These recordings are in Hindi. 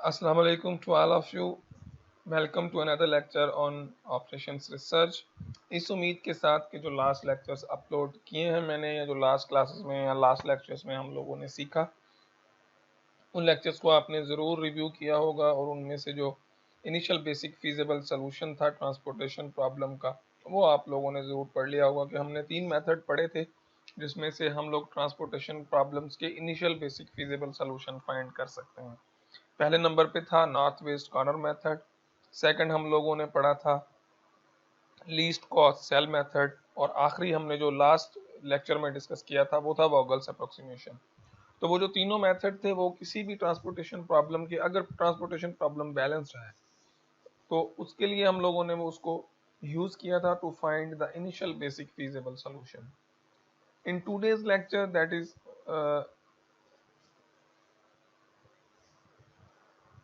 Assalamu alaikum to all of you. Welcome to another lecture on operations research. इस उम्मीद के साथ कि जो लास्ट लेक्चर्स अपलोड किए हैं मैंने या जो लास्ट क्लासेस में या लास्ट लेक्चर्स में हम लोगों ने सीखा, उन लेक्चर्स को आपने ज़रूर रिव्यू किया होगा और उनमें से जो इनिशियल बेसिक फीजेबल सोल्यूशन था ट्रांसपोर्टेशन प्रॉब्लम का, वो आप लोगों ने ज़रूर पढ़ लिया होगा कि हमने 3 मेथड पढ़े थे जिसमें से हम लोग ट्रांसपोर्टेशन प्रॉब्लम्स के initial basic feasible solution find कर सकते हैं। पहले नंबर पे था north west corner method. Second हम लोगों ने पढ़ा था लीस्ट कॉस्ट सेल मेथड। और आखिरी हमने जो लास्ट लेक्चर में डिस्कस किया था वो था वॉगल्स अप्रोक्सीमेशन। तो वो जो तीनों मेथड थे वो किसी भी ट्रांसपोर्टेशन प्रॉब्लम के, अगर ट्रांसपोर्टेशन प्रॉब्लम बैलेंस्ड है तो उसके लिए हम लोगों ने वो उसको यूज किया था to find the initial basic feasible solution. In today's lecture that is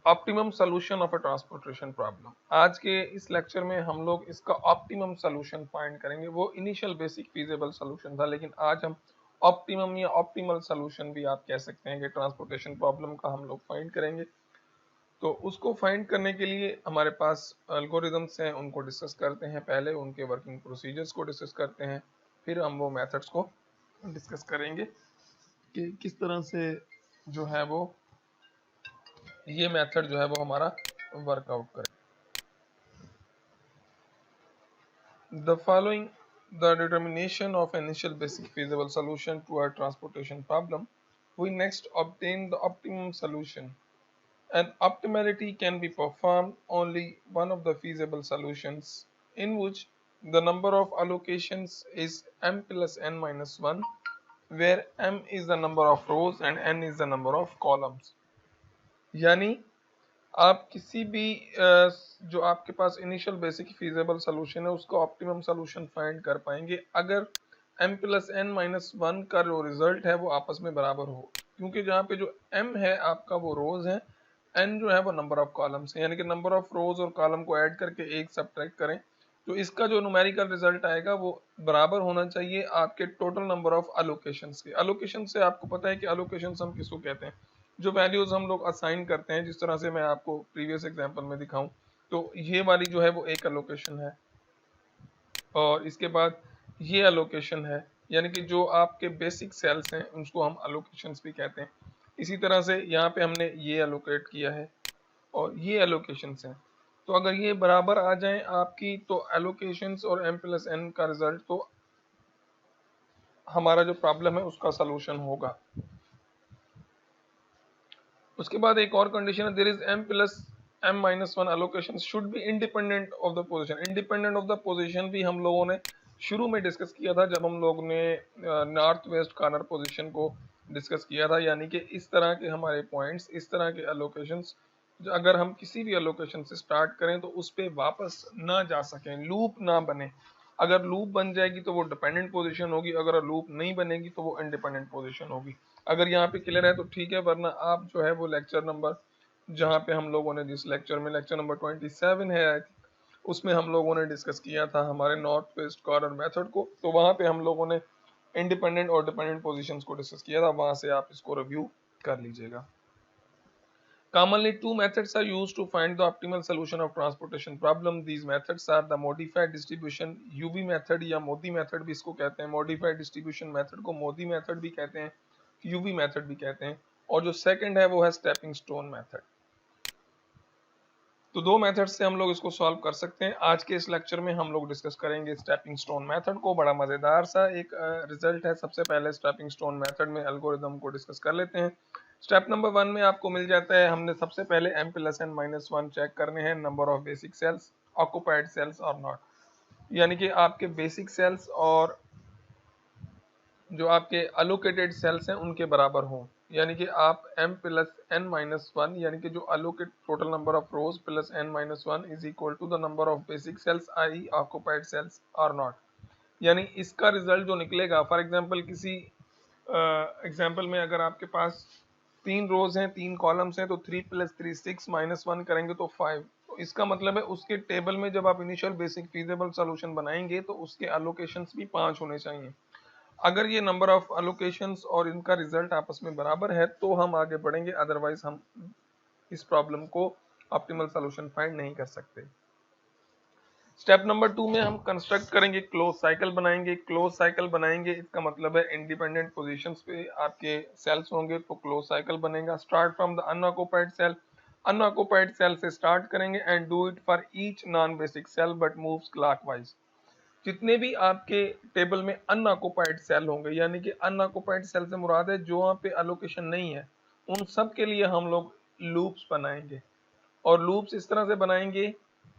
optimum solution of a transportation problem. आज के इस लेक्चर में हम लोग इसका ऑप्टिमम सोल्यूशन फाइंड करेंगे। वो इनिशियल बेसिक फीजेबल सोल्यूशन था, लेकिन आज हम ऑप्टिमम या ऑप्टिमल सोल्यूशन भी आप कह सकते हैं कि ट्रांसपोर्टेशन प्रॉब्लम का हम लोग फाइंड करेंगे। तो उसको फाइंड करने के लिए हमारे पास एल्गोरिदम्स हैं, उनको डिस्कस करते हैं। पहले उनके वर्किंग प्रोसीजर्स को डिस्कस करते हैं, फिर हम वो मेथड्स को डिस्कस करेंगे कि किस तरह से जो है वो ये मेथड जो है वो हमारा वर्कआउट करे। The following the determination of initial basic feasible solution to a transportation problem, we next obtain the optimum solution. And optimality can be performed only one of the feasible solutions in which the number of allocations is m plus n minus 1, where m is the number of rows and n is the number of columns. यानी आप किसी भी जो आपके पास इनिशियल बेसिक फीजेबल सोल्यूशन है उसका ऑप्टिमम सोल्यूशन फाइंड कर पाएंगे अगर m प्लस एन माइनस 1 का जो रिजल्ट है वो आपस में बराबर हो, क्योंकि जहाँ पे जो m है आपका वो रोज है, n जो है वो नंबर ऑफ कॉलम्स है, यानी कि नंबर ऑफ रोज और कॉलम को ऐड करके एक सब्ट्रैक्ट करें तो इसका जो न्यूमेरिकल रिजल्ट आएगा वो बराबर होना चाहिए आपके टोटल नंबर ऑफ अलोकेशंस के। अलोकेशन से आपको पता है कि अलोकेशंस हम किसको कहते हैं, जो वैल्यूज हम लोग असाइन करते हैं। जिस तरह से मैं आपको प्रीवियस एग्जांपल में दिखाऊं तो ये वाली जो है वो एक अलोकेशन है और इसके बाद ये अलोकेशन है, यानी कि जो आपके बेसिक सेल्स हैं उसको हम अलोकेशंस भी कहते हैं। इसी तरह से यहाँ पे हमने ये अलोकेट किया है और ये एलोकेशंस हैं। तो अगर ये बराबर आ जाएं आपकी तो एलोकेशंस और m प्लस एन का रिजल्ट तो हमारा जो प्रॉब्लम है उसका सलूशन होगा। उसके बाद एक और कंडीशन है, there is m plus m minus 1 allocation should be independent of the position. Independent of the position भी हम लोगों ने शुरू में डिस्कस किया था जब हम लोग ने नॉर्थ वेस्ट कॉर्नर पोजीशन को डिस्कस किया था, यानी कि इस तरह के हमारे पॉइंट्स, इस तरह के एलोकेशंस अगर हम किसी भी एलोकेशन से स्टार्ट करें तो उस पर वापस ना जा सकें, लूप ना बने। अगर लूप बन जाएगी तो वो डिपेंडेंट पोजीशन होगी, अगर लूप नहीं बनेगी तो वो इंडिपेंडेंट पोजीशन होगी। अगर यहाँ पे क्लियर है तो ठीक है, वरना आप जो है वो लेक्चर नंबर जहाँ पे हम लोगों ने जिस लेक्चर में लेक्चर नंबर 27 है उसमें हम लोगों ने डिस्कस किया था हमारे नॉर्थ वेस्ट कॉर्नर मेथड को, तो वहाँ पे हम लोगों ने इंडिपेंडेंट और डिपेंडेंट पोजीशंस को डिस्कस किया था, वहाँ से आप इसको रिव्यू कर लीजिएगा। Commonly, two methods are used to find the optimal solution of transportation problem. These methods are the modified distribution UV method या मोदी मेथड भी इसको कहते हैं। मॉडिफाइड डिस्ट्रीब्यूशन मेथड को मोदी मेथड भी कहते हैं, यूवी मेथड भी कहते हैं। और जो सेकंड है वो है स्टेपिंग स्टोन मेथड। तो दो मेथड से हम लोग इसको सॉल्व कर सकते हैं। आज के इस लेक्चर में हम लोग डिस्कस करेंगे स्टेपिंग स्टोन मेथड को। बड़ा मजेदार सा एक रिजल्ट है। सबसे पहले स्टेपिंग स्टोन मेथड में एल्गोरिदम को डिस्कस कर लेते हैं। स्टेप नंबर 1 में आपको मिल जाता है, हमने सबसे पहले m plus n minus 1 check करने हैं, number of basic cells occupied cells और नॉट, यानी कि आपके बेसिक सेल्स और जो आपके अलोकेटेड सेल्स हैं उनके बराबर हों। यानी कि आप m प्लस एन माइनस 1 यानी कि जो allocate total number of rows plus n minus 1 is equal to the number of basic cells I occupied cells और नॉट। यानी इसका रिजल्ट जो निकलेगा, फॉर एग्जांपल किसी एग्जांपल में अगर आपके पास 3 रोज हैं 3 कॉलम्स हैं तो 3 प्लस 3 6 माइनस 1 करेंगे तो 5। तो इसका मतलब है उसके टेबल में जब आप इनिशियल बेसिक फीजेबल सोल्यूशन बनाएंगे तो उसके अलोकेशंस भी 5 होने चाहिए। अगर ये नंबर ऑफ अलोकेशंस और इनका रिजल्ट आपस में बराबर है तो हम आगे बढ़ेंगे, अदरवाइज हम इस प्रॉब्लम को ऑप्टिमल सॉल्यूशन फाइंड नहीं कर सकते। स्टेप नंबर 2 में हम कंस्ट्रक्ट करेंगे, क्लोज साइकिल बनाएंगे। क्लोज साइकिल बनाएंगे इसका मतलब है इंडिपेंडेंट पोजीशंस पे आपके सेल्स होंगे तो क्लोज साइकिल बनेगा। Start from the unoccupied cell, unoccupied cell से स्टार्ट करेंगे and do it for each non basic cell but moves clockwise. जितने भी आपके टेबल में अनऑक्युपाइड सेल होंगे, यानी कि अनऑक्युपाइड सेल से मुराद है जो वहाँ पे अलोकेशन नहीं है, उन सब के लिए हम लोग लूप्स बनाएंगे। और लूप्स इस तरह से बनाएंगे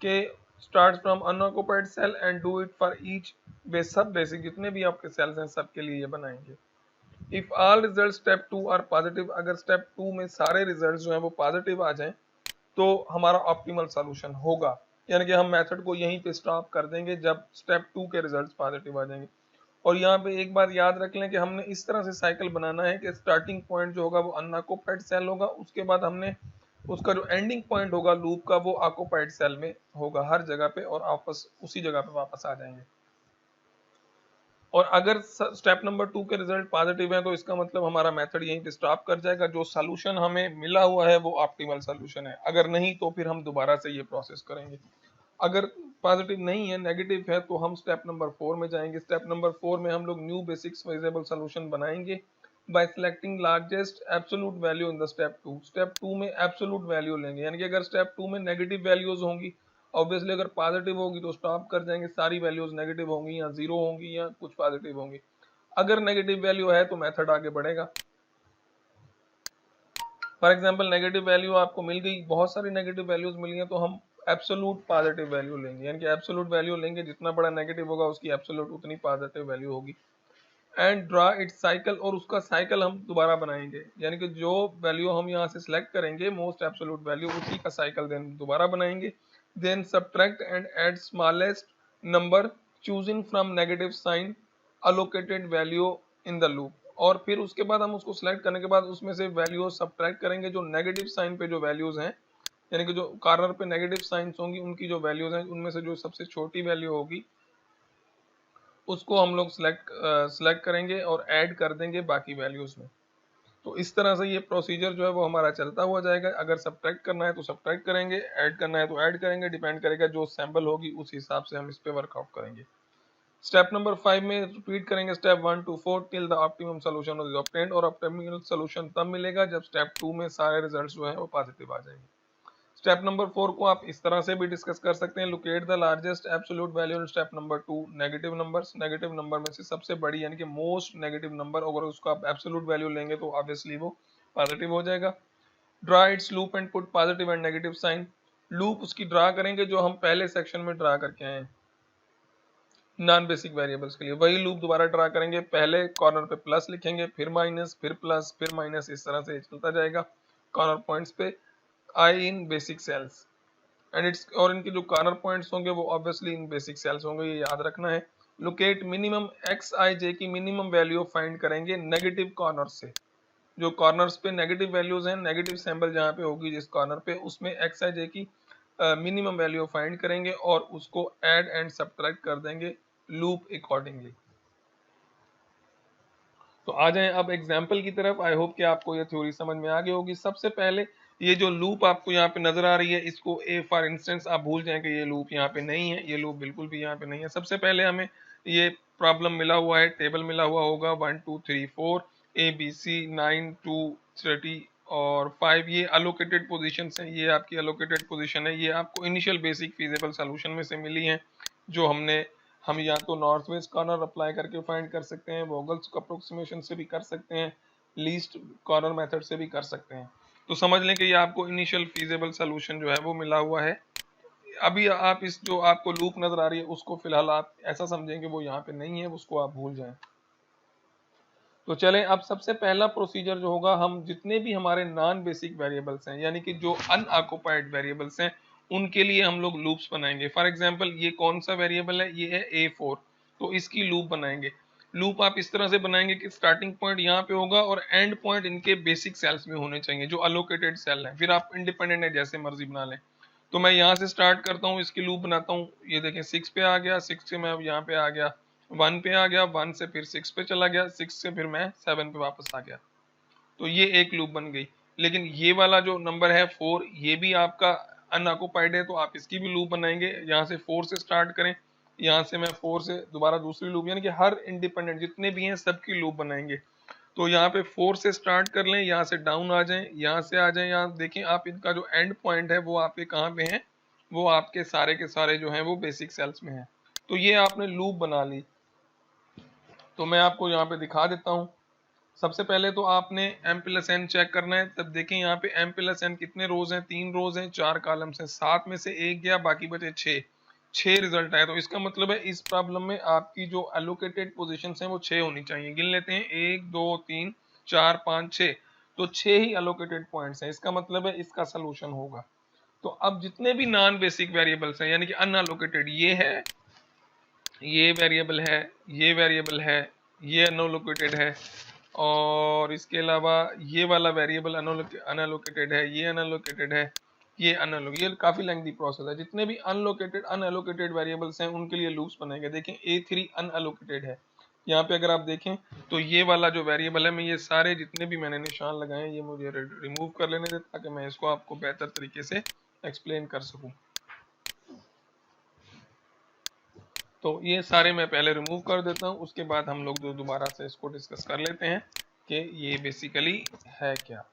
कि start from unoccupied cell and do it for each सब बेसिक जितने भी आपके सेल्स हैं सबके लिए ये बनाएंगे। If all result step 2 are positive, अगर स्टेप 2 में सारे रिजल्ट जो है वो पॉजिटिव आ जाएं तो हमारा ऑप्टिमल सॉल्यूशन होगा, यानी कि हम मेथड को यहीं पे स्टॉप कर देंगे जब स्टेप 2 के रिजल्ट्स पॉजिटिव आ जाएंगे। और यहाँ पे एक बात याद रख लें कि हमने इस तरह से साइकिल बनाना है कि स्टार्टिंग पॉइंट जो होगा वो अनऑक्युपाइड सेल होगा, उसके बाद हमने उसका जो एंडिंग पॉइंट होगा लूप का वो ऑक्युपाइड सेल में होगा हर जगह पे, और आपस उसी जगह पे वापस आ जाएंगे। और अगर स्टेप नंबर 2 के रिजल्ट पॉजिटिव है तो इसका मतलब हमारा मेथड यहीं पे स्टॉप कर जाएगा, जो सॉल्यूशन हमें मिला हुआ है वो ऑप्टिमल सॉल्यूशन है। अगर नहीं तो फिर हम दोबारा से ये प्रोसेस करेंगे। अगर पॉजिटिव नहीं है, नेगेटिव है, तो हम स्टेप नंबर 4 में जाएंगे। स्टेप नंबर 4 में हम लोग न्यू बेसिक्स फिजिबल सॉल्यूशन बनाएंगे bye selecting largest absolute value in the step 2। Step 2 में एब्सोल्यूट वैल्यू लेंगे, यानी कि अगर स्टेप 2 में नेगेटिव वैल्यूज होंगी, ऑब्वियसली अगर पॉजिटिव होगी तो स्टॉप कर जाएंगे, सारी वैल्यूज नेगेटिव होंगी या जीरो होंगी या कुछ पॉजिटिव होंगी। अगर नेगेटिव वैल्यू है तो मेथड आगे बढ़ेगा। फॉर एग्जांपल नेगेटिव वैल्यू आपको मिल गई, बहुत सारी नेगेटिव वैल्यूज मिली हैं, तो हम एब्सोल्यूट पॉजिटिव वैल्यू लेंगे, यानी कि एब्सोल्यूट वैल्यू लेंगे, जितना बड़ा नेगेटिव होगा उसकी एब्सोल्यूट उतनी पॉजिटिव वैल्यू होगी। एंड ड्रा इट्स साइकिल, और उसका साइकिल हम दोबारा बनाएंगे, यानी कि जो वैल्यू हम यहाँ से सिलेक्ट करेंगे मोस्ट एब्सोल्यूट वैल्यू, उसी का साइकिल देन दोबारा बनाएंगे। Then subtract and add smallest number choosing from negative sign allocated value in the loop. और फिर उसके बाद हम उसको सिलेक्ट करने के बाद उसमें से वैल्यू सब्ट्रैक्ट करेंगे, जो नेगेटिव साइन पे जो वैल्यूज हैं, यानी कि जो कॉर्नर पे नेगेटिव साइंस होंगी उनकी जो वैल्यूज हैं उनमें से जो सबसे छोटी वैल्यू होगी उसको हम लोग सिलेक्ट करेंगे और ऐड कर देंगे बाकी वैल्यूज में। तो इस तरह से ये प्रोसीजर जो है वो हमारा चलता हुआ जाएगा। अगर सब्ट्रैक्ट करना है तो सब्ट्रैक्ट करेंगे, ऐड करना है तो ऐड करेंगे, डिपेंड करेगा जो सैंपल होगी उस हिसाब से हम इस पे वर्कआउट करेंगे। स्टेप नंबर 5 में रिपीट करेंगे step 1 to 4 till the optimum solution is obtained, और ऑप्टिमल सॉल्यूशन तब मिलेगा जब स्टेप 2 में सारे रिजल्ट्स जो है वो पॉजिटिव आ जाएंगे। स्टेप नंबर 4 को आप इस तरह से भी डिस्कस कर सकते हैं, locate the largest absolute value in step number 2 negative numbers. Negative number में से सबसे बड़ी यानी कि मोस्ट नेगेटिव नंबर, अगर उसको आप एब्सोल्यूट वैल्यू लेंगे तो ऑब्वियसली वो पॉजिटिव हो जाएगा। Draw its loop and put positive and negative sign. Loop उसकी ड्रा करेंगे जो हम पहले सेक्शन में ड्रा करके आए हैं नॉन बेसिक वेरिएबल्स के लिए, वही लूप दोबारा ड्रा करेंगे, पहले कॉर्नर पे प्लस लिखेंगे, फिर माइनस, फिर प्लस, फिर माइनस, इस तरह से चलता जाएगा कॉर्नर पॉइंट्स पे आई इन बेसिक सेल्स एंड इट्स, और इनके जो कॉर्नर पॉइंट्स होंगे वो ऑब्वियसली इन बेसिक सेल्स होंगे, ये याद रखना है। लोकेट मिनिमम एक्स आई जे की मिनिमम वैल्यू फाइंड करेंगे नेगेटिव कॉर्नर से, जो कॉर्नर्स पे नेगेटिव वैल्यूज हैं, नेगेटिव सैंपल जहाँ पे होगी जिस कॉर्नर पे, उसमें एक्स आई जे की मिनिमम वैल्यू फाइंड करेंगे और उसको ऐड एंड सब्ट्रैक्ट कर देंगे लूप अकॉर्डिंगली। तो आ जाएं अब एग्जाम्पल की तरफ। आई होप कि आपको ये थ्योरी समझ में आ गई होगी। सबसे पहले ये जो लूप आपको यहाँ पे नजर आ रही है, इसको ए फॉर इंस्टेंस आप भूल जाएं कि ये लूप यहाँ पे नहीं है, ये लूप बिल्कुल भी यहाँ पे नहीं है। सबसे पहले हमें ये प्रॉब्लम मिला हुआ है, टेबल मिला हुआ होगा 1 2 3 4 ए बी सी 9 2 30 और 5, ये अलोकेटेड पोजिशन है, ये आपकी अलोकेटेड पोजिशन है, ये आपको इनिशियल बेसिक फिजिबल सोल्यूशन में से मिली है, जो हम या तो नॉर्थ वेस्ट कॉर्नर अप्लाई करके फाइंड कर सकते हैं, वोगल्स अप्रोक्सीमेशन से भी कर सकते हैं, लीस्ट कॉर्नर मेथड से भी कर सकते हैं। तो समझ लें कि ये आपको इनिशियल फीजेबल सोल्यूशन जो है वो मिला हुआ है। अभी आप इस जो आपको लूप नजर आ रही है उसको फिलहाल आप ऐसा समझें कि वो यहाँ पे नहीं है, उसको आप भूल जाएं। तो चलें अब सबसे पहला प्रोसीजर जो होगा, हम जितने भी हमारे नॉन बेसिक वेरिएबल्स हैं यानी कि जो अनऑक्युपाइड वेरिएबल्स हैं उनके लिए हम लोग लूप्स बनाएंगे। फॉर एग्जांपल ये कौन सा वेरिएबल है, ये है A4, तो इसकी लूप बनाएंगे। लूप आप इस तरह से बनाएंगे कि स्टार्टिंग पॉइंट यहाँ पे होगा और एंड पॉइंट इनके बेसिक सेल्स में होने चाहिए जो अलोकेटेड सेल है, फिर आप इंडिपेंडेंट है जैसे मर्जी बना लें। तो मैं यहाँ से स्टार्ट करता हूँ, इसकी लूप बनाता हूँ, ये देखें 6 पे आ गया, 6 से मैं अब यहाँ पे आ गया, 1 पे आ गया, 1 से फिर 6 पे चला गया, 6 से फिर मैं 7 पे वापस आ गया। तो ये एक लूप बन गई। लेकिन ये वाला जो नंबर है 4, ये भी आपका अनऑक्युपाइड है, तो आप इसकी भी लूप बनाएंगे। यहाँ से 4 से स्टार्ट करें, यहाँ से मैं 4 से दोबारा दूसरी लूप, यानी कि हर इंडिपेंडेंट जितने भी हैं सबकी लूप बनाएंगे। तो यहाँ पे 4 से स्टार्ट कर लें, यहाँ से डाउन आ जाएं, यहाँ से आ जाएं, यहाँ देखें आप इनका जो एंड पॉइंट है वो आपके कहाँ पे है, वो आपके सारे के सारे जो हैं वो बेसिक सेल्स में है। तो ये आपने लूप बना ली। तो मैं आपको यहाँ पे दिखा देता हूँ। सबसे पहले तो आपने m प्लस एन चेक करना है। तब देखें यहाँ पे m प्लस एन कितने रोज हैं, 3 रोज हैं, 4 कॉलम्स हैं, 7 में से 1 गया, बाकी बचे 6 रिजल्ट आए। तो इसका मतलब है इस प्रॉब्लम में आपकी जो एलोकेटेड पोजीशंस हैं वो 6 होनी चाहिए। गिन लेते हैं, 1 2 3 4 5 6, तो 6 ही एलोकेटेड पॉइंट्स हैं। इसका मतलब है इसका सोल्यूशन होगा। तो अब जितने भी नॉन बेसिक वेरिएबल्स हैं यानी कि अनएलोकेटेड, ये है, ये वेरिएबल है, ये वेरिएबल है, ये अनएलोकेटेड है, और इसके अलावा ये वाला वेरिएबल अनएलोकेटेड है, ये अनएलोकेटेड है, ये ये काफी लेंथी प्रोसेस है। जितने भी अनएलोकेटेड वेरिएबल्स हैं उनके लिए लूप्स बनेंगे। देखें A3 अनएलोकेटेड है, यहाँ पे अगर आप देखें तो ये वाला जो वेरिएबल है, मैं ये सारे जितने भी मैंने निशान लगाए हैं ये मुझे रिमूव कर लेने दें ताकि मैं इसको आपको बेहतर तरीके से एक्सप्लेन कर सकूं। तो ये सारे मैं पहले रिमूव कर देता हूँ, उसके बाद हम लोग दोबारा से इसको डिस्कस कर लेते हैं कि ये बेसिकली है क्या।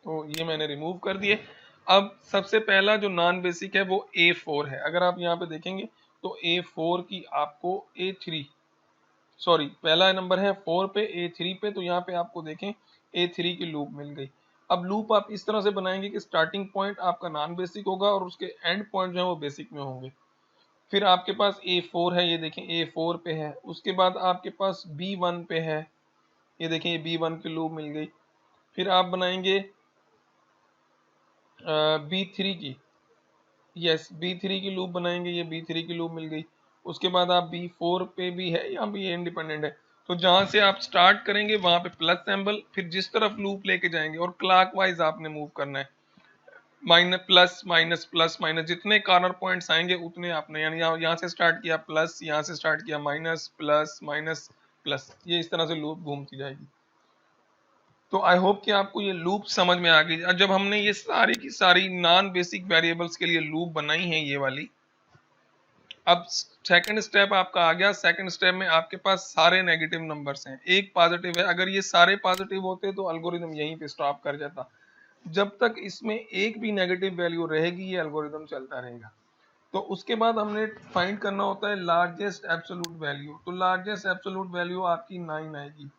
तो ये मैंने रिमूव कर दिए। अब सबसे पहला जो नॉन बेसिक है वो A4 है। अगर आप यहाँ पे देखेंगे तो A4 की आपको पहला नंबर है 4 पे, A3 पे, तो यहाँ पे आपको देखें A3 की लूप मिल गई। अब लूप आप इस तरह से बनाएंगे कि स्टार्टिंग पॉइंट आपका नॉन बेसिक होगा और उसके एंड पॉइंट जो है वो बेसिक में होंगे। फिर आपके पास A4 है, ये देखें A4 पे है। उसके बाद आपके पास B1 पे है, ये देखें ये B1 की लूप मिल गई। फिर आप बनाएंगे B3 की, यस B3 की लूप बनाएंगे, ये B3 की लूप मिल गई। उसके बाद आप B4 पे भी है, यहाँ भी ये इंडिपेंडेंट है। तो जहां से आप स्टार्ट करेंगे वहां पे प्लस सिंबल, फिर जिस तरफ लूप लेके जाएंगे और क्लॉकवाइज आपने मूव करना है, minus plus minus plus minus, जितने कॉर्नर पॉइंट्स आएंगे उतने आपने, यानी यहाँ से स्टार्ट किया प्लस, यहाँ से स्टार्ट किया माइनस प्लस माइनस प्लस, ये इस तरह से लूप घूमती जाएगी। तो आई होप कि आपको ये लूप समझ में आ गई। जब हमने ये सारी की सारी नॉन बेसिक वेरिएबल्स के लिए लूप बनाई है ये वाली, अब सेकंड स्टेप आपका आ गया। सेकंड स्टेप में आपके पास सारे नेगेटिव नंबर्स हैं, एक पॉजिटिव है। अगर ये सारे पॉजिटिव होते तो एल्गोरिदम यहीं पे स्टॉप कर जाता। जब तक इसमें एक भी नेगेटिव वैल्यू रहेगी ये एल्गोरिदम चलता रहेगा। तो उसके बाद हमने फाइंड करना होता है लार्जेस्ट एब्सोल्यूट वैल्यू। तो लार्जेस्ट एब्सोल्यूट वैल्यू आपकी 9 आएगी।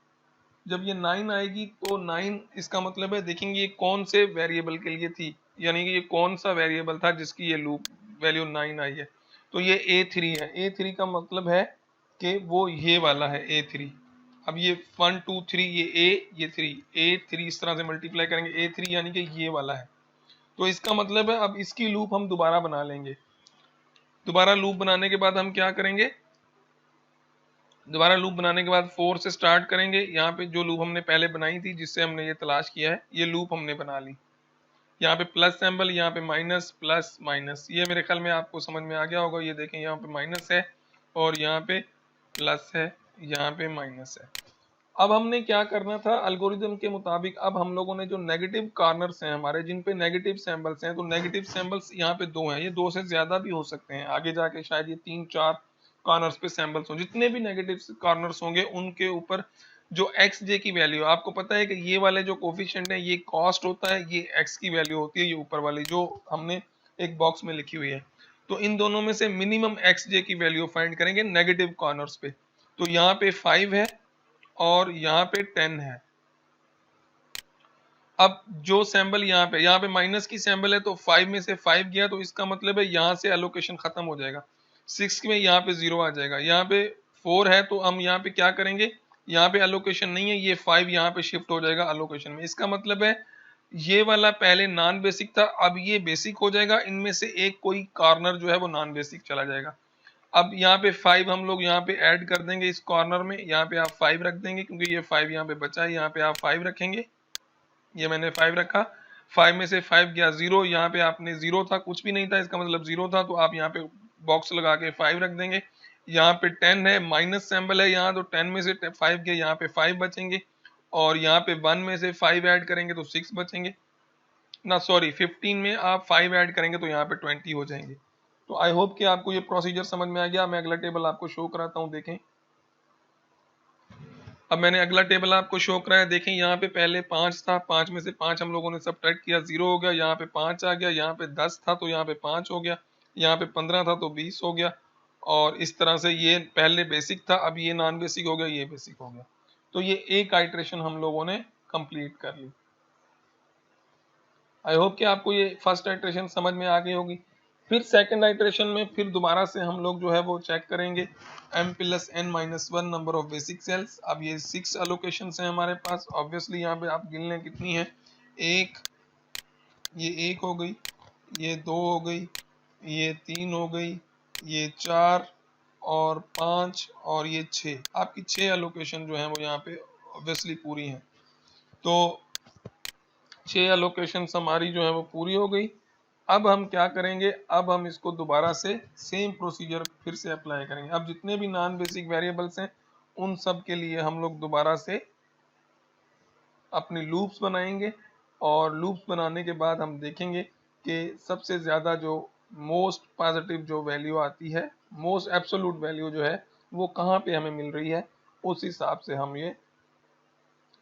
जब ये 9 आएगी तो 9 इसका मतलब है, देखेंगे ये कौन से वेरिएबल के लिए थी, यानी कि ये कौन सा वेरिएबल था जिसकी ये लूप वैल्यू 9 आई है। तो ये A3 है। A3 का मतलब है कि वो ये वाला है A3। अब ये 1 2 3, ये A, ये 3, A3 इस तरह से मल्टीप्लाई करेंगे, A3 यानी कि ये वाला है। तो इसका मतलब है अब इसकी लूप हम दोबारा बना लेंगे। दोबारा लूप बनाने के बाद हम क्या करेंगे, दोबारा लूप बनाने के बाद 4 से स्टार्ट करेंगे। यहाँ पे जो लूप हमने पहले बनाई थी जिससे हमने ये तलाश किया है, ये लूप हमने बना ली। यहाँ पे प्लस सिंबल, यहाँ पे माइनस प्लस माइनस, ये मेरे ख्याल में आपको समझ में आ गया होगा। ये देखें यहाँ पे माइनस है और यहाँ पे प्लस है, यहाँ पे माइनस है। अब हमने क्या करना था एल्गोरिदम के मुताबिक, अब हम लोगों ने जो नेगेटिव कॉर्नर्स हैं हमारे, जिन पे नेगेटिव सिंबल्स हैं, तो नेगेटिव सिंबल्स यहाँ पे 2 हैं, ये 2 से ज्यादा भी हो सकते हैं, आगे जाके शायद ये 3 4 कॉर्नर्स पे सिंबल्स हों। जितने भी नेगेटिव कॉर्नर्स होंगे उनके ऊपर जो एक्स जे की वैल्यू, आपको पता है कि ये वाले जो कोफिशिएंट है ये कॉस्ट होता है, ये एक्स की वैल्यू होती है, ये ऊपर वाली जो हमने एक बॉक्स में लिखी हुई है। तो इन दोनों में से मिनिमम एक्स जे की वैल्यू फाइंड करेंगे नेगेटिव कॉर्नर्स पे। तो यहाँ पे 5 है और यहाँ पे 10 है। अब जो सैंबल यहाँ पे माइनस की सैंबल है, तो 5 में से 5 गया, तो इसका मतलब है यहाँ से एलोकेशन खत्म हो जाएगा। 6 में यहाँ पे 0 आ जाएगा। यहाँ पे 4 है तो हम यहाँ पे क्या करेंगे, यहाँ पे एलोकेशन नहीं है, ये 5 यहाँ पे शिफ्ट हो जाएगा एलोकेशन में। इसका मतलब है ये वाला पहले नॉन बेसिक था, अब ये बेसिक हो जाएगा। इनमें से एक कोई कॉर्नर जो है वो नॉन बेसिक चला जाएगा। अब यहाँ पे 5 हम लोग यहाँ पे ऐड कर देंगे इस कॉर्नर में, यहाँ पे आप 5 रख देंगे क्योंकि ये 5 यहाँ पे बचा है, यहाँ पे आप 5 रखेंगे। ये मैंने 5 रखा, 5 में से 5 गया 0, यहाँ पे आपने 0 था, कुछ भी नहीं था, इसका मतलब 0 था, तो आप यहाँ पे बॉक्स लगा के 5 रख देंगे। यहाँ पे 10 है, माइनस सैंपल है यहाँ, तो 10 में से 5 गए, यहाँ पे 5 बचेंगे, और यहाँ पे 1 में से 5 ऐड करेंगे तो 6 बचेंगे ना, सॉरी 15 में आप 5 ऐड करेंगे तो यहाँ पे 20 हो जाएंगे। तो आई होप कि आपको ये प्रोसीजर समझ में आ गया। मैं अगला टेबल आपको शो कराता हूँ, देखें। अब मैंने अगला टेबल आपको शो कराया, देखें यहाँ पे पहले 5 था, 5 में से 5 हम लोगों ने सब्ट्रैक्ट किया, 0 हो गया, यहाँ पे 5 आ गया, यहाँ पे 10 था तो यहाँ पे 5 हो गया, यहाँ पे 15 था तो 20 हो गया, और इस तरह से ये पहले बेसिक था, अब ये नॉन बेसिक हो गया, ये बेसिक हो गया। तो ये एक आइट्रेशन हम लोगों ने कंप्लीट कर ली। आई होप कि आपको ये फर्स्ट आइट्रेशन समझ में आ गई होगी। फिर सेकंड आइट्रेशन में फिर दोबारा से हम लोग जो है वो चेक करेंगे m+n-1 number of basic sales. अब ये 6 एलोकेशन हैं हमारे पास, ऑब्वियसली यहाँ पे आप गिन लें कितनी है, एक, ये 1 हो गई, ये 2 हो गई, ये 3 हो गई, ये 4 और 5 और ये 6, आपकी 6 एलोकेशन जो है वो यहाँ पे ऑब्वियसली पूरी हैं। तो 6 एलोकेशन हमारी जो है वो पूरी हो गई। अब हम क्या करेंगे, अब हम इसको दोबारा से सेम प्रोसीजर फिर से अप्लाई करेंगे। अब जितने भी नॉन बेसिक वेरिएबल्स हैं उन सब के लिए हम लोग दोबारा से अपनी लूप्स बनाएंगे, और लूप्स बनाने के बाद हम देखेंगे कि सबसे ज़्यादा जो मोस्ट पॉजिटिव जो वैल्यू आती है, मोस्ट एब्सोल्यूट वैल्यू जो है वो कहाँ पे हमें मिल रही है, उस हिसाब से हम ये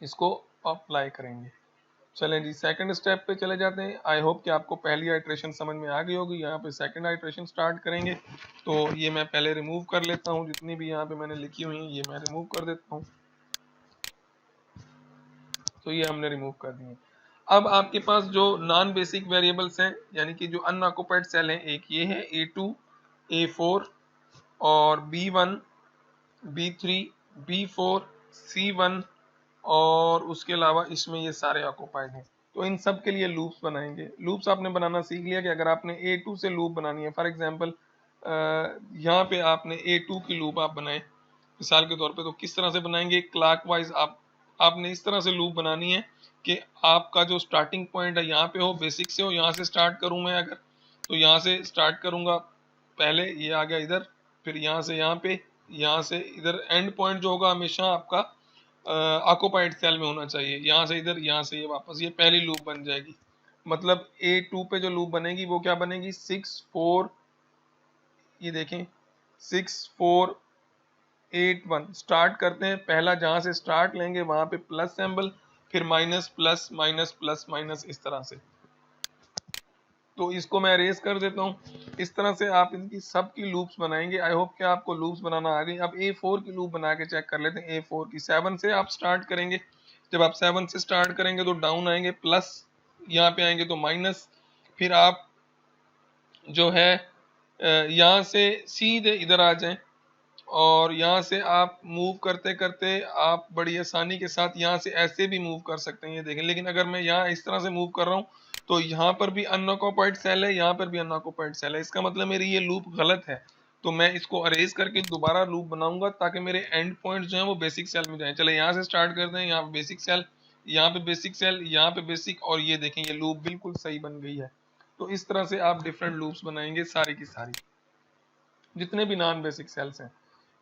इसको अप्लाई करेंगे। चलें जी, सेकंड स्टेप पे चले जाते हैं। आई होप कि आपको पहली आइट्रेशन समझ में आ गई होगी। यहाँ पे सेकंड आइट्रेशन स्टार्ट करेंगे, तो ये मैं पहले रिमूव कर लेता हूँ, जितनी भी यहाँ पे मैंने लिखी हुई है ये मैं रिमूव कर देता हूँ। तो ये हमने रिमूव कर दिए। अब आपके पास जो नॉन बेसिक वेरिएबल्स हैं, यानी कि जो अनऑक्युपाइड सेल हैं, एक ये है A2, A4 और B1, B3, B4, C1, और उसके अलावा इसमें ये सारे ऑक्युपाइड हैं। तो इन सब के लिए लूप्स बनाएंगे। लूप्स आपने बनाना सीख लिया कि अगर आपने A2 से लूप बनानी है, फॉर एग्जांपल यहाँ पे आपने A2 की लूप आप बनाए मिसाल के तौर पे, तो किस तरह से बनाएंगे, क्लॉकवाइज आपने इस तरह से लूप बनानी है कि आपका जो स्टार्टिंग पॉइंट है यहाँ पे हो, बेसिक से हो, यहाँ से स्टार्ट करूँ मैं अगर, तो यहाँ से स्टार्ट करूँगा, पहले ये आ गया इधर, फिर यहाँ से यहाँ पे, यहाँ से इधर, एंड पॉइंट जो होगा हमेशा आपका ऑक्युपाइड सेल में होना चाहिए, यहाँ से इधर, यहाँ से ये वापस, ये पहली लूप बन जाएगी। मतलब A2 पे जो लूप बनेगी वो क्या बनेगी, 6 4, ये देखें 6 4 8 1, स्टार्ट करते हैं, पहला जहां से स्टार्ट लेंगे वहां पे प्लस सिंबल, फिर minus plus minus plus minus, इस तरह से। तो इसको मैं अरेज कर देता हूँ। इस तरह से आप इनकी सबकी लूप्स बनाएंगे। आई होप कि आपको लूप्स बनाना आ गई। अब A4 की लूप बना के चेक कर लेते हैं। A4 की 7 से आप स्टार्ट करेंगे, जब आप 7 से स्टार्ट करेंगे तो डाउन आएंगे, प्लस यहाँ पे आएंगे तो माइनस, फिर आप जो है यहाँ से सीधे इधर आ जाएं, और यहाँ से आप मूव करते करते आप बड़ी आसानी के साथ यहाँ से ऐसे भी मूव कर सकते हैं, ये देखें। लेकिन अगर मैं यहाँ इस तरह से मूव कर रहा हूँ तो यहाँ पर भी अनऑक्युपाइड सेल है, यहाँ पर भी अनऑक्युपाइड सेल है, इसका मतलब मेरी ये लूप गलत है। तो मैं इसको अरेज करके दोबारा लूप बनाऊंगा ताकि मेरे एंड पॉइंट जो है वो बेसिक सेल में जाए। चले यहाँ से स्टार्ट करते हैं, यहाँ पे बेसिक सेल, यहाँ पे बेसिक सेल, यहाँ पे बेसिक, और ये देखें ये लूप बिल्कुल सही बन गई है। तो इस तरह से आप डिफरेंट लूप्स बनाएंगे सारी की सारी, जितने भी नॉन बेसिक सेल्स हैं।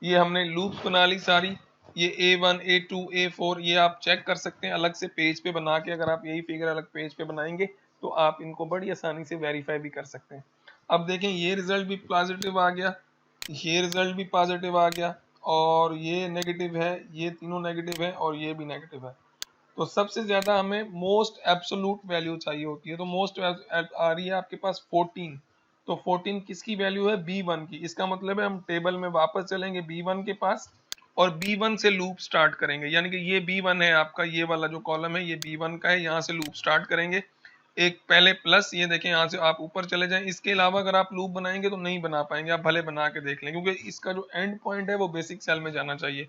ये हमने लूप्स बना ली सारी। ये A1 A2 A4 ये आप चेक कर सकते हैं अलग से पेज पे बना के। अगर आप यही फिगर अलग पेज पे बनाएंगे तो आप इनको बड़ी आसानी से वेरीफाई भी कर सकते हैं। अब देखें ये रिजल्ट भी पॉजिटिव आ गया, ये रिजल्ट भी पॉजिटिव आ गया, और ये नेगेटिव है, ये तीनों नेगेटिव है, और ये भी नेगेटिव है। तो सबसे ज्यादा हमें मोस्ट एब्सोल्यूट वैल्यू चाहिए होती है। तो मोस्ट आ रही है आपके पास 14। तो 14 किसकी वैल्यू है, B1 की। इसका मतलब है हम टेबल में वापस चलेंगे B1 के पास, और B1 से लूप स्टार्ट करेंगे। यानी कि ये B1 है आपका, ये वाला जो कॉलम है ये B1 का है, यहाँ से लूप स्टार्ट करेंगे। एक पहले प्लस, ये देखें यहाँ से आप ऊपर चले जाएं। इसके अलावा अगर आप लूप बनाएंगे तो नहीं बना पाएंगे, आप भले बना के देख लें, क्योंकि इसका जो एंड पॉइंट है वो बेसिक सेल में जाना चाहिए।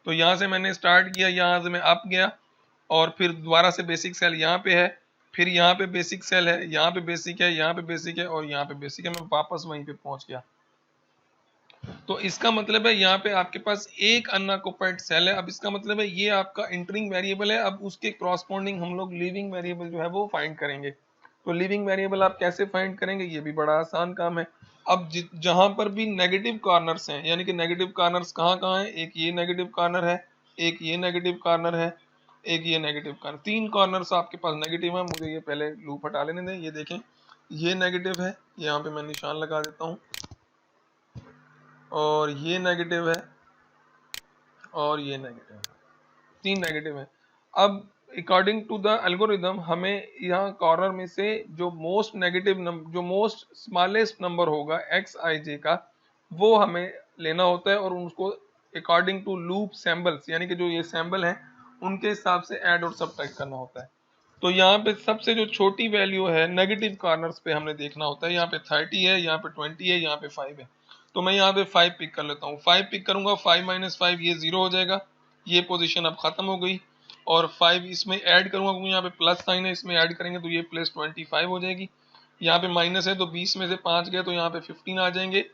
तो यहाँ से मैंने स्टार्ट किया, यहाँ से मैं अप गया, और फिर दोबारा से बेसिक सेल यहाँ पे है, फिर यहाँ पे बेसिक सेल है, यहाँ पे बेसिक है, यहाँ पे बेसिक है, और यहाँ पे बेसिक है, मैं वापस वहीं पे पहुंच गया। तो इसका मतलब है यहाँ पे आपके पास एक अनऑक्युपाइड सेल है। अब इसका मतलब है ये आपका इंटरिंग वेरिएबल है। अब उसके क्रॉसपोंडिंग हम लोग लिविंग वेरिएबल जो है वो फाइंड करेंगे। तो लिविंग वेरिएबल आप कैसे फाइंड करेंगे, ये भी बड़ा आसान काम है। अब जहां पर भी नेगेटिव कॉर्नर्स हैं, यानी कि नेगेटिव कॉर्नर्स कहाँ कहाँ हैं, एक ये नेगेटिव कॉर्नर है, एक ये नेगेटिव कॉर्नर है, एक ये नेगेटिव कॉर्नर, तीन कॉर्नर्स आपके पास नेगेटिव है। मुझे ये पहले लूप हटा लेने दें। ये देखें ये नेगेटिव है, यहाँ पे मैं निशान लगा देता हूँ, और ये नेगेटिव है, और ये नेगेटिव है, तीन नेगेटिव है। अब अकॉर्डिंग टू द एल्गोरिदम हमें यहाँ कॉर्नर में से जो मोस्ट नेगेटिव नंबर, जो मोस्ट स्मॉलेस्ट नंबर होगा एक्स आई जे का, वो हमें लेना होता है और उसको अकॉर्डिंग टू लूप सैम्बल्स, यानी कि जो ये सैम्बल हैं उनके हिसाब से ऐड और सब्ट्रैक्ट करना होता है। तो यहाँ पे सबसे जो छोटी वैल्यू है नेगेटिव कॉर्नर्स पे हमने देखना होता है। यहाँ पे 30 है, यहाँ पे 20 है, यहाँ पे 5 है। तो मैं यहाँ पे 5 पिक कर लेता हूँ। 5 पिक करूंगा, 5 माइनस 5 ये 0 हो जाएगा, ये पोजीशन अब खत्म हो गई। और 5 इसमें ऐड करूंगा क्योंकि यहाँ पे प्लस साइन है, इसमें ऐड करेंगे तो ये प्लस 25 हो जाएगी। यहाँ पे माइनस है तो 20 में से 5 गए तो यहाँ पे 15 आ जाएंगे।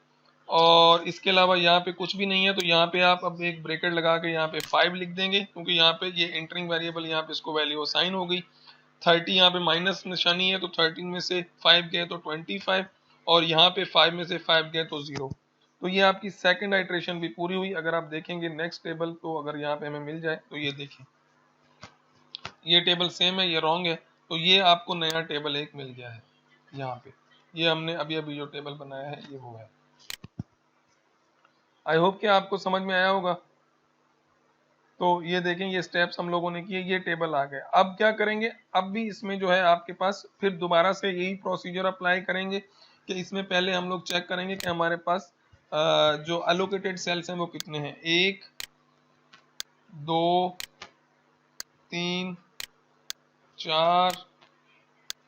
और इसके अलावा यहाँ पे कुछ भी नहीं है तो यहाँ पे आप अब एक ब्रैकेट लगा के यहाँ पे 5 लिख देंगे, क्योंकि यहाँ पे ये एंटरिंग वेरिएबल यहाँ पे इसको वैल्यू असाइन हो गई। 30 यहाँ पे माइनस निशानी है तो 13 में से 5 गए तो 25, और यहाँ पे 5 में से 5 गए तो 0। तो ये आपकी सेकंड आइट्रेशन भी पूरी हुई। अगर आप देखेंगे नेक्स्ट टेबल, तो अगर यहाँ पे हमें मिल जाए तो ये देखें, ये टेबल सेम है, ये रॉन्ग है, तो ये आपको नया टेबल एक मिल गया है यहाँ पे। ये हमने अभी अभी जो टेबल बनाया है ये वो है। आई होप कि आपको समझ में आया होगा। तो ये देखें, ये स्टेप्स हम लोगों ने किए, ये टेबल आ गए। अब क्या करेंगे, अब भी इसमें जो है आपके पास फिर दोबारा से यही प्रोसीजर अप्लाई करेंगे कि इसमें पहले हम लोग चेक करेंगे कि हमारे पास जो एलोकेटेड सेल्स हैं वो कितने हैं। 1 2 3 4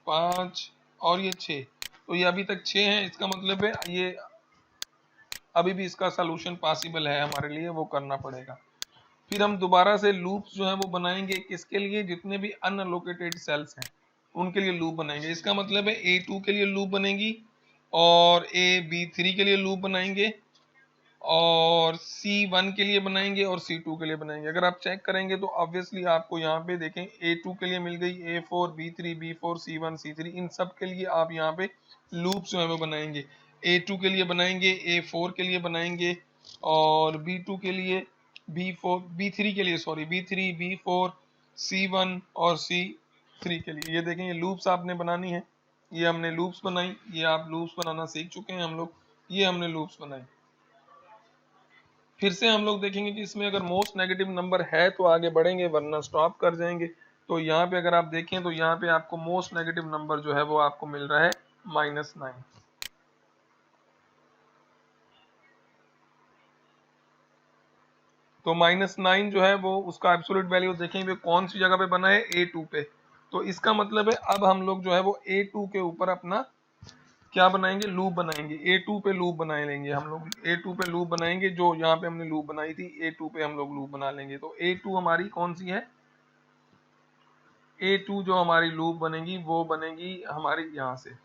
5 और ये 6। तो ये अभी तक 6 हैं, इसका मतलब है ये अभी भी इसका सोल्यूशन पॉसिबल है हमारे लिए, वो करना पड़ेगा। फिर हम दोबारा से लूप्स जो है वो बनाएंगे, किसके लिए, जितने भी अनअलोकेटेड सेल्स हैं उनके लिए लूप बनाएंगे। इसका मतलब है A2 के लिए लूप बनेगी, और B3 के लिए लूप बनाएंगे, और C1 के लिए बनाएंगे, और C2 के लिए बनाएंगे। अगर आप चेक करेंगे तो ऑब्वियसली आपको यहाँ पे देखें A2 के लिए मिल गई, A4 B3 B4 C1 C3, इन सब के लिए आप यहाँ पे लूप जो है वो बनाएंगे। A2 के लिए बनाएंगे, A4 के लिए बनाएंगे, और B2 के लिए, B4 B3 के लिए, सॉरी B3 B4 C1 और C3 के लिए। ये देखें, ये लूप्स आपने बनानी है, ये हमने लूप्स बनाई, ये आप लूप्स बनाना सीख चुके हैं हम लोग, ये हमने लूप्स बनाई। फिर से हम लोग देखेंगे कि इसमें अगर मोस्ट नेगेटिव नंबर है तो आगे बढ़ेंगे, वरना स्टॉप कर जाएंगे। तो यहाँ पे अगर आप देखें तो यहाँ पे आपको मोस्ट नेगेटिव नंबर जो है वो आपको मिल रहा है -9। तो -9 जो है वो उसका एब्सोल्यूट वैल्यू देखेंगे कौन सी जगह पे बना है, A2 पे। तो इसका मतलब है अब हम लोग जो है वो A2 के ऊपर अपना क्या बनाएंगे, लूप बनाएंगे। A2 पे लूप बनाए लेंगे हम लोग, A2 पे लूप बनाएंगे, जो यहाँ पे हमने लूप बनाई थी A2 पे हम लोग लूप बना लेंगे। तो A2 हमारी कौन सी है, A2 जो हमारी लूप बनेगी वो बनेगी हमारी यहाँ से,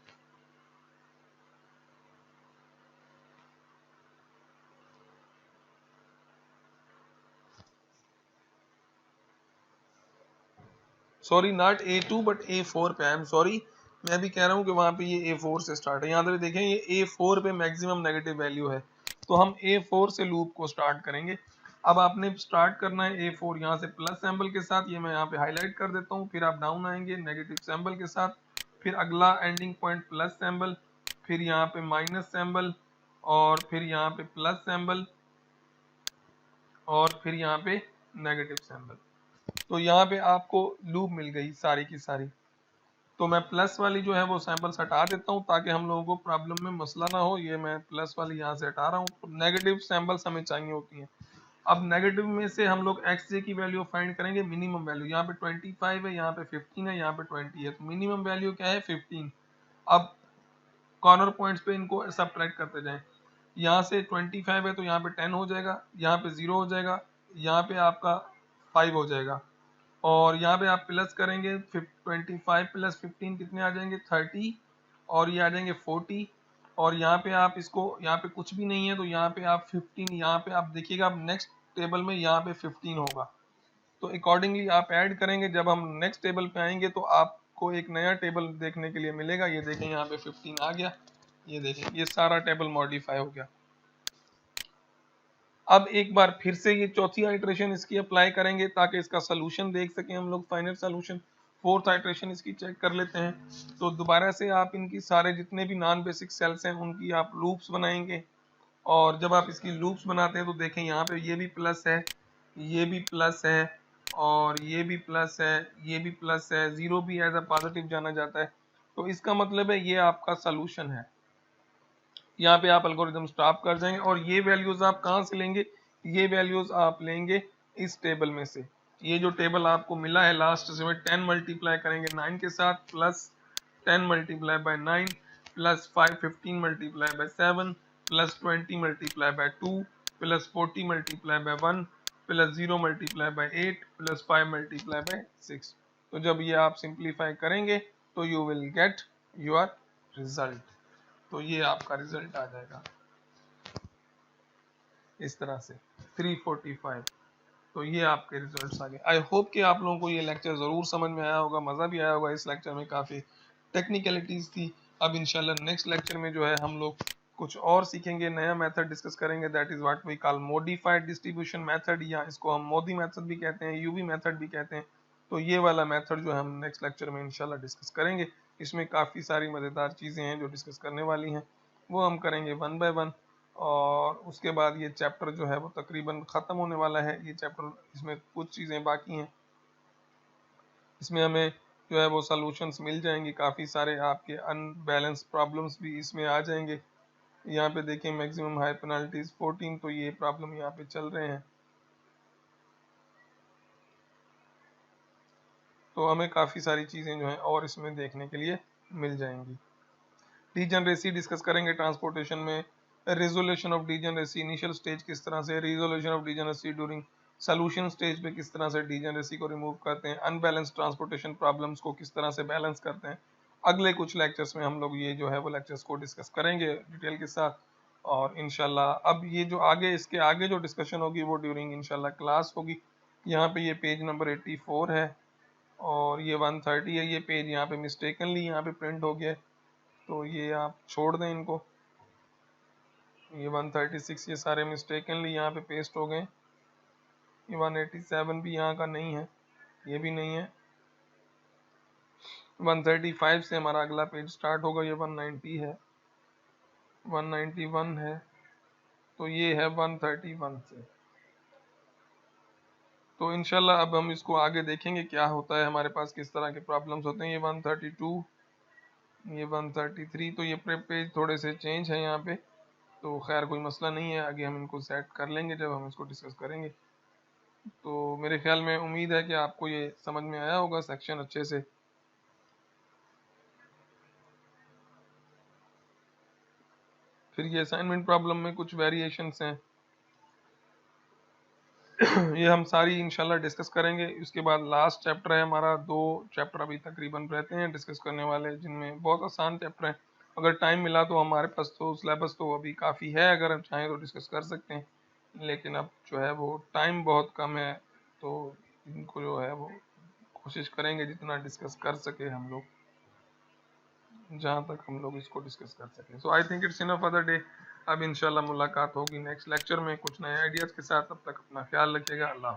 sorry not A2 but A4 पे, आई एम सॉरी, मैं भी कह रहा हूँ कि वहां पे ये A4 से स्टार्ट है। यहाँ पे देखें ये A4 पे मैक्सिमम नेगेटिव वैल्यू है, तो हम A4 से लूप को स्टार्ट करेंगे। अब आपने स्टार्ट करना है A4 यहाँ से प्लस सैंबल के साथ, ये मैं यहाँ पे हाईलाइट कर देता हूँ। फिर आप डाउन आएंगे नेगेटिव सैंबल के साथ, फिर अगला एंडिंग पॉइंट प्लस सैंबल, फिर यहाँ पे माइनस सैंबल, और फिर यहाँ पे प्लस सैंबल, और फिर यहाँ पे नेगेटिव सैंबल। तो यहाँ पे आपको लूप मिल गई सारी की सारी। तो मैं प्लस वाली जो है वो सैंपल्स हटा देता हूँ ताकि हम लोगों को प्रॉब्लम में मसला ना हो। ये मैं प्लस वाली यहाँ से हटा रहा हूँ। तो नेगेटिव सैंपल्स हमें चाहिए होती हैं। अब नेगेटिव में से हम लोग एक्स जे की वैल्यू फाइंड करेंगे, मिनिमम वैल्यू। यहाँ पे 25 है, यहाँ पे 15 है, यहाँ पे 20 है, तो मिनिमम वैल्यू क्या है, 15। अब कॉर्नर पॉइंट्स पे इनको सब्ट्रैक्ट करते जाएं। यहाँ से 25 है तो यहाँ पे 10 हो जाएगा, यहाँ पे 0 हो जाएगा, यहाँ पे आपका 5 हो जाएगा, और यहाँ पे आप प्लस करेंगे 25 प्लस 15 कितने आ जाएंगे, 30, और ये आ जाएंगे 40। और यहाँ पे आप इसको, यहाँ पे कुछ भी नहीं है तो यहाँ पे आप 15, यहाँ पे आप देखिएगा नेक्स्ट टेबल में यहाँ पे 15 होगा। तो अकॉर्डिंगली आप ऐड करेंगे। जब हम नेक्स्ट टेबल पे आएंगे तो आपको एक नया टेबल देखने के लिए मिलेगा। ये देखें यहाँ पे 15 आ गया। ये देखें, ये सारा टेबल मॉडिफाई हो गया। अब एक बार फिर से ये चौथी आइट्रेशन इसकी अप्लाई करेंगे ताकि इसका सोल्यूशन देख सकें हम लोग, फाइनल सोल्यूशन। फोर्थ आइट्रेशन इसकी चेक कर लेते हैं। तो दोबारा से आप इनकी सारे जितने भी नॉन बेसिक सेल्स हैं उनकी आप लूप्स बनाएंगे, और जब आप इसकी लूप्स बनाते हैं तो देखें यहाँ पे ये भी प्लस है, ये भी प्लस है, और ये भी प्लस है, ये भी प्लस है, जीरो भी एज अ पॉजिटिव जाना जाता है। तो इसका मतलब है ये आपका सोल्यूशन है। यहाँ पे आप एल्गोरिथम स्टॉप कर जाएंगे, और ये वैल्यूज आप कहाँ से लेंगे? ये वैल्यूज आप लेंगे इस टेबल में से। ये जो टेबल आपको मिला है लास्ट से, 10 मल्टीप्लाई करेंगे 9 के साथ, plus 10 multiply by 9, plus 15 multiply by 7, plus 20 multiply by 2, plus 40 multiply by 1, plus 0 multiply by 8, plus 5 multiply by 6। तो जब ये आप सिंप्लीफाई करेंगे तो you will get your result. तो ये आपका रिजल्ट आ जाएगा इस तरह से 345। तो ये आपके रिजल्ट्स आ गए। आई होप कि आप लोगों को ये लेक्चर ज़रूर समझ में आया होगा, मज़ा भी आया होगा। इस लेक्चर में काफ़ी टेक्निकलिटीज़ थी। अब इंशाल्लाह नेक्स्ट लेक्चर में जो है हम लोग कुछ और सीखेंगे, नया मेथड डिस्कस करेंगे, that is what we call modified distribution method, या इसको हम मोदी मेथड भी कहते हैं, यूवी मेथड भी कहते हैं। तो ये वाला मेथड जो है हम नेक्स्ट लेक्चर में इंशाल्लाह डिस्कस करेंगे। इसमें काफ़ी सारी मज़ेदार चीज़ें हैं जो डिस्कस करने वाली हैं, वो हम करेंगे वन बाय वन। और उसके बाद ये चैप्टर जो है वो तकरीबन ख़त्म होने वाला है। ये चैप्टर, इसमें कुछ चीज़ें बाकी हैं, इसमें हमें जो है वो सॉल्यूशंस मिल जाएंगे। काफ़ी सारे आपके अनबैलेंस प्रॉब्लम्स भी इसमें आ जाएंगे। यहाँ पे देखिए मैक्सिमम हाई पेनल्टीज 14, तो ये प्रॉब्लम यहाँ पे चल रहे हैं। तो हमें काफ़ी सारी चीज़ें जो हैं और इसमें देखने के लिए मिल जाएंगी। डीजनरेसी डिस्कस करेंगे ट्रांसपोर्टेशन में, resolution of degeneracy, initial stage किस तरह से, resolution of degeneracy during solution stage पे किस तरह से डीजनरेसी को रिमूव करते हैं, अनबैलेंस ट्रांसपोर्टेशन प्रॉब्लम्स को किस तरह से बैलेंस करते हैं। अगले कुछ लेक्चर्स में हम लोग ये जो है वो लेक्चर्स को डिस्कस करेंगे डिटेल के साथ। और इंशाल्लाह अब ये जो आगे, इसके आगे जो डिस्कशन होगी वो ड्यूरिंग इंशाल्लाह क्लास होगी। यहाँ पे ये पेज नंबर 84 है और ये 130 है। ये पेज यहाँ पे मिस्टेकनली यहाँ पे प्रिंट हो गया है, तो ये आप छोड़ दें इनको। ये 136 ये सारे मिस्टेकनली यहाँ पे पेस्ट हो गए। ये 187 भी यहाँ का नहीं है, ये भी नहीं है। 135 से हमारा अगला पेज स्टार्ट होगा, ये 190 है, 191 है, तो ये है 131 से। तो इंशाल्लाह अब हम इसको आगे देखेंगे क्या होता है, हमारे पास किस तरह के प्रॉब्लम्स होते हैं। ये 132, ये 133, तो ये पेज थोड़े से चेंज है यहाँ पे, तो खैर कोई मसला नहीं है, आगे हम इनको सेट कर लेंगे जब हम इसको डिस्कस करेंगे। तो मेरे ख्याल में उम्मीद है कि आपको ये समझ में आया होगा सेक्शन अच्छे से। फिर ये असाइनमेंट प्रॉब्लम में कुछ वेरिएशंस हैं ये हम सारी इंशाल्लाह डिस्कस करेंगे। उसके बाद लास्ट चैप्टर है हमारा, 2 चैप्टर अभी तकरीबन रहते हैं डिस्कस करने वाले, जिनमें बहुत आसान चैप्टर हैं। अगर टाइम मिला तो हमारे पास तो सिलेबस तो अभी काफ़ी है, अगर हम चाहें तो डिस्कस कर सकते हैं, लेकिन अब जो है वो टाइम बहुत कम है, तो इनको जो है वो कोशिश करेंगे जितना डिस्कस कर सके हम लोग, जहाँ तक हम लोग इसको डिस्कस कर सकें। So I think it's enough for the day. अब इंशाल्लाह मुलाकात होगी नेक्स्ट लेक्चर में कुछ नए आइडियाज़ के साथ। तब तक अपना ख्याल रखिएगा। अल्लाह।